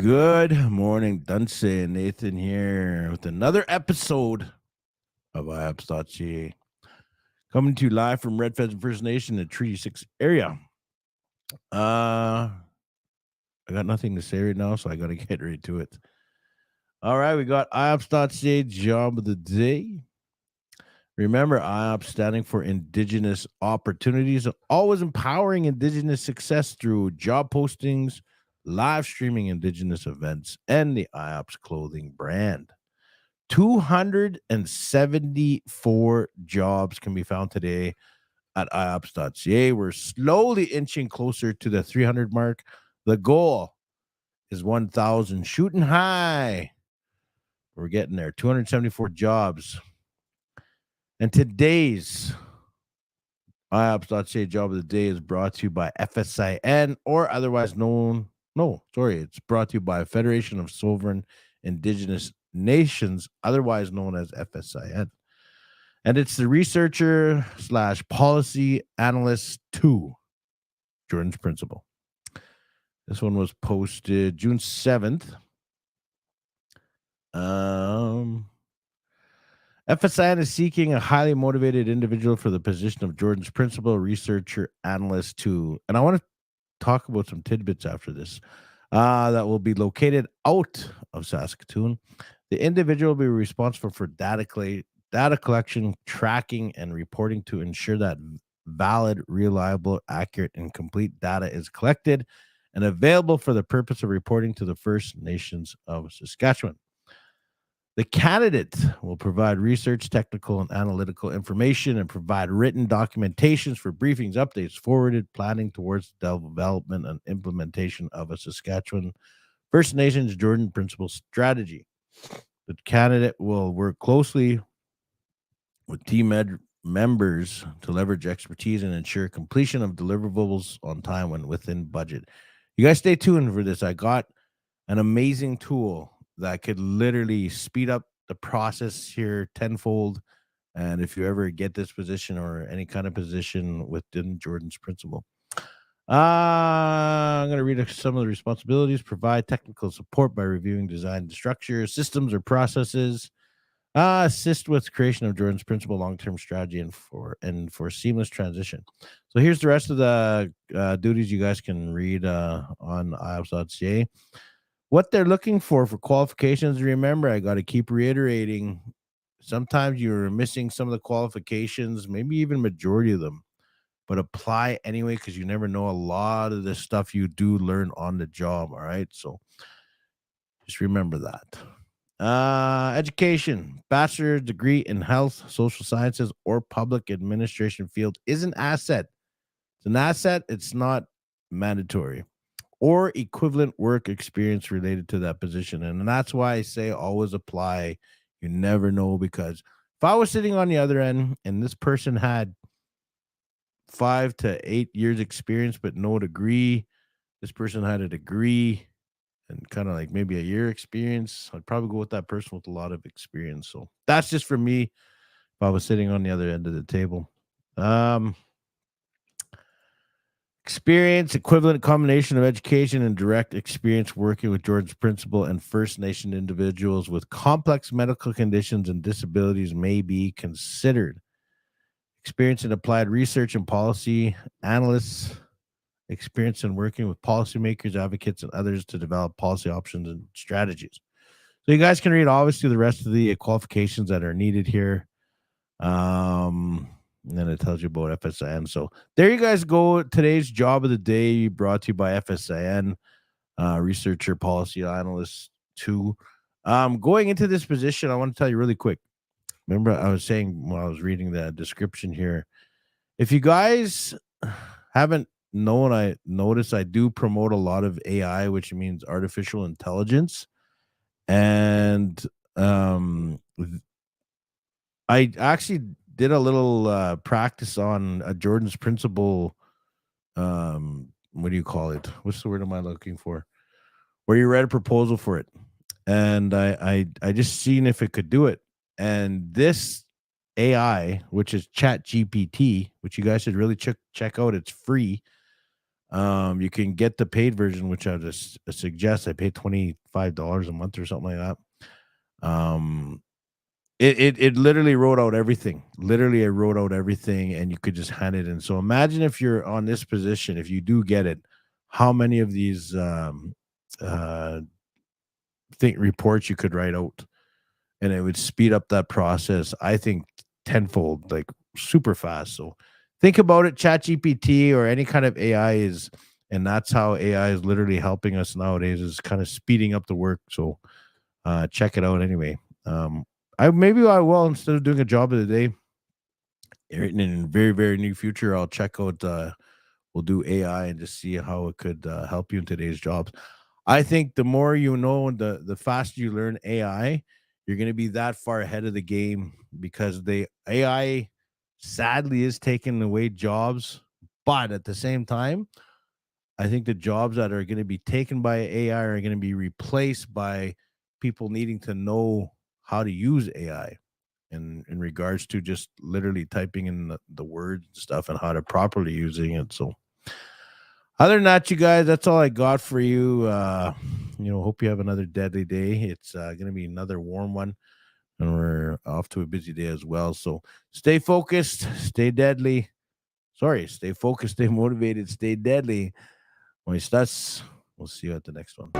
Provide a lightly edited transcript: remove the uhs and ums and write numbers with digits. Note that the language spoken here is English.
Good morning, Dunce. Nathan here with another episode of IOPPS.CA. Coming to you live from Red Pheasant First Nation in the Treaty 6 area. I got nothing to say right now, so I got to get right to it. All right, we got IOPPS.CA Job of the Day. Remember, IOPS standing for Indigenous Opportunities, always empowering Indigenous success through job postings, live streaming Indigenous events, and the IOPS clothing brand. 274 jobs can be found today at IOPPS.CA. We're slowly inching closer to the 300 mark. The goal is 1,000, shooting high. We're getting there. 274 jobs. And today's IOPPS.CA Job of the Day is brought to you by FSIN, or otherwise known, it's brought to you by Federation of Sovereign Indigenous Nations, otherwise known as FSIN. And it's the researcher / policy analyst 2, Jordan's Principle. This one was posted June 7th. FSIN is seeking a highly motivated individual for the position of Jordan's Principal Researcher Analyst 2. And I want to talk about some tidbits after this that will be located out of Saskatoon. The individual will be responsible for data collection, tracking, and reporting to ensure that valid, reliable, accurate, and complete data is collected and available for the purpose of reporting to the First Nations of Saskatchewan. The candidate will provide research, technical, and analytical information and provide written documentations for briefings, updates, forwarded planning towards the development and implementation of a Saskatchewan First Nations Jordan Principle strategy. The candidate will work closely with team members to leverage expertise and ensure completion of deliverables on time and within budget. You guys stay tuned for this. I got an amazing tool that could literally speed up the process here tenfold. And if you ever get this position or any kind of position within Jordan's Principle, I'm going to read some of the responsibilities. Provide technical support by reviewing design structure, systems, or processes. Assist with creation of Jordan's Principle long-term strategy and for seamless transition. So here's the rest of the duties you guys can read on IOPPS.CA. What they're looking for qualifications. Remember, I got to keep reiterating. Sometimes you're missing some of the qualifications, maybe even majority of them, but apply anyway because you never know. A lot of the stuff you do learn on the job. All right, so just remember that. Education, bachelor's degree in health, social sciences, or public administration field is an asset. It's an asset. It's not mandatory. Or equivalent work experience related to that position. And that's why I say always apply. You never know, because if I was sitting on the other end and this person had 5 to 8 years experience but no degree, this person had a degree and kind of like maybe a year experience, I'd probably go with that person with a lot of experience. So that's just for me if I was sitting on the other end of the table. Experience, equivalent combination of education and direct experience working with Jordan's Principle and First Nation individuals with complex medical conditions and disabilities may be considered. Experience in applied research and policy, analysts, experience in working with policymakers, advocates, and others to develop policy options and strategies. So you guys can read obviously the rest of the qualifications that are needed here. And then it tells you about FSIN. So there you guys go. Today's job of the day brought to you by FSIN, researcher, policy analyst 2. Going into this position, I want to tell you really quick. Remember, I was saying when I was reading the description here, if you guys haven't known, I notice I do promote a lot of AI, which means artificial intelligence. And I actually did a little practice on a Jordan's Principle. What do you call it? What's the word am I looking for? Where you read a proposal for it. And I just seen if it could do it. And this AI, which is Chat GPT, which you guys should really check out, it's free. You can get the paid version, which I just suggest. I pay $25 a month or something like that. It literally wrote out everything. Literally, it wrote out everything, and you could just hand it in. So imagine if you're on this position, if you do get it, how many of these uh, think reports you could write out, and it would speed up that process. I think tenfold, like super fast. So think about it. Chat GPT or any kind of AI is, and that's how AI is literally helping us nowadays. Is kind of speeding up the work. So check it out anyway. I will, instead of doing a job of the day in very very near future, I'll check out. We'll do AI and just see how it could help you in today's jobs. I think the more you know, and the faster you learn AI, you're going to be that far ahead of the game, because the AI sadly is taking away jobs, but at the same time, I think the jobs that are going to be taken by AI are going to be replaced by people needing to know how to use AI in regards to just literally typing in the words and stuff and how to properly using it. So other than that, you guys, that's all I got for you. Hope you have another deadly day. It's gonna be another warm one, and we're off to a busy day as well. So stay focused, stay deadly. Sorry, stay focused, stay motivated, stay deadly. When estás, we'll see you at the next one.